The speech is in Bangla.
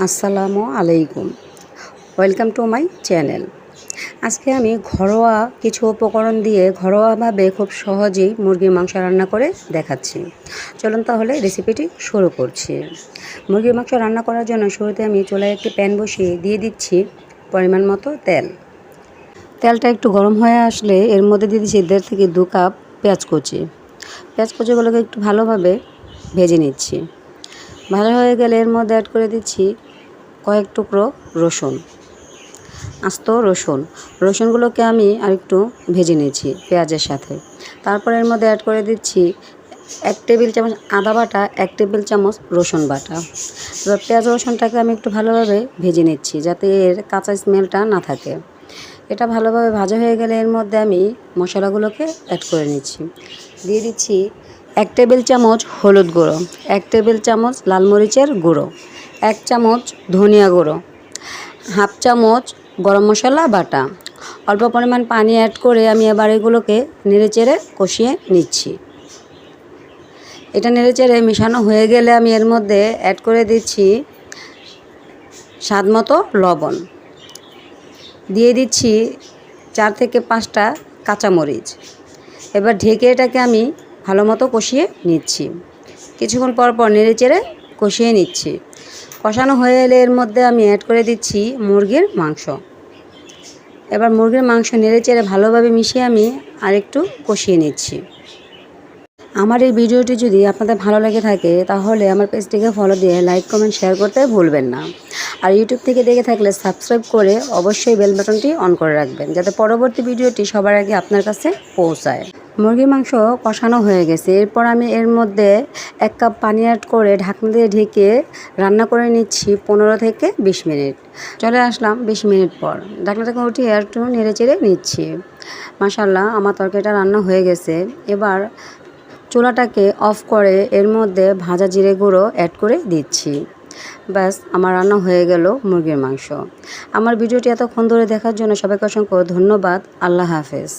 আসসালামু আলাইকুম। Welcome to my channel. আজকে আমি ঘরোয়া কিছু উপকরণ দিয়ে ঘরোয়াভাবে খুব সহজেই মুরগির মাংস রান্না করে দেখাচ্ছি। চলুন তাহলে রেসিপিটি শুরু করছি। মুরগির মাংস রান্না করার জন্য শুরুতে আমি চুলায় একটি প্যান বসিয়ে দিয়ে দিচ্ছি পরিমাণ মতো তেল। তেলটা একটু গরম হয়ে আসলে এর মধ্যে দিয়ে দিচ্ছি 1.5 থেকে 2 কাপ পেঁয়াজ কুচি। পেঁয়াজ কুচিগুলোকে একটু ভালোভাবে ভেজে নিচ্ছি। ভালো হয়ে গেলে এর মধ্যে অ্যাড করে দিচ্ছি কয়েক টুকরো রসুন, আস্ত রসুনগুলোকে আমি আরেকটু ভেজে নিয়েছি পেঁয়াজের সাথে। তারপর এর মধ্যে অ্যাড করে দিচ্ছি 1 টেবিল চামচ আদা বাটা, 1 টেবিল চামচ রসুন বাটা। এবার পেঁয়াজ রসুনটাকে আমি একটু ভালোভাবে ভেজে নিচ্ছি যাতে এর কাঁচা স্মেলটা না থাকে। এটা ভালোভাবে ভাজা হয়ে গেলে এর মধ্যে আমি মশলাগুলোকে অ্যাড করে নিচ্ছি। দিয়ে দিচ্ছি 1 টেবিল চামচ হলুদ গুঁড়ো, 1 টেবিল চামচ লাল মরিচের গুঁড়ো, 1 চামচ ধনিয়া গুঁড়ো, হাফ চামচ গরম মশলা বাটা। অল্প পরিমাণ পানি অ্যাড করে আমি এবার এগুলোকে নেড়েচেড়ে কষিয়ে নিচ্ছি। এটা নেড়েচেড়ে মিশানো হয়ে গেলে আমি এর মধ্যে অ্যাড করে দিচ্ছি স্বাদমতো লবণ। দিয়ে দিচ্ছি 4 থেকে 5টা কাঁচামরিচ। এবার ঢেকে এটাকে আমি ভালো মতো কষিয়ে নিচ্ছি। কিছুক্ষণ পর পর নেড়েচেড়ে কষিয়ে নিচ্ছি। কষানো হয়ে এলে এর মধ্যে আমি অ্যাড করে দিচ্ছি মুরগির মাংস। এবার মুরগির মাংস নেড়েচেড়ে ভালোভাবে মিশিয়ে আমি আরেকটু কষিয়ে নিচ্ছি। আমার এই ভিডিওটি যদি আপনাদের ভালো লেগে থাকে তাহলে আমার পেজটিকে ফলো দিয়ে লাইক, কমেন্ট, শেয়ার করতে ভুলবেন না। আর ইউটিউব থেকে দেখে থাকলে সাবস্ক্রাইব করে অবশ্যই বেল বাটনটি অন করে রাখবেন যাতে পরবর্তী ভিডিওটি সবার আগে আপনার কাছে পৌঁছায়। মুরগির মাংস কষানো হয়ে গেছে। এরপর আমি এর মধ্যে 1 কাপ পানি অ্যাড করে ঢাকনা দিয়ে ঢেকে রান্না করে নিচ্ছি 15 থেকে 20 মিনিট। চলে আসলাম 20 মিনিট পর। ঢাকনাটাকে উঠিয়ে একটু নেড়েচেড়ে নিচ্ছি। মাশাআল্লাহ, আমার তরকারিটা রান্না হয়ে গেছে। এবার চুলাটাকে অফ করে এর মধ্যে ভাজা জিরে গুঁড়ো অ্যাড করে দিচ্ছি। ব্যাস, আমার রান্না হয়ে গেল মুরগির মাংস। আমার ভিডিওটি এতক্ষণ ধরে দেখার জন্য সবাইকে অসংখ্য ধন্যবাদ। আল্লাহ হাফেজ।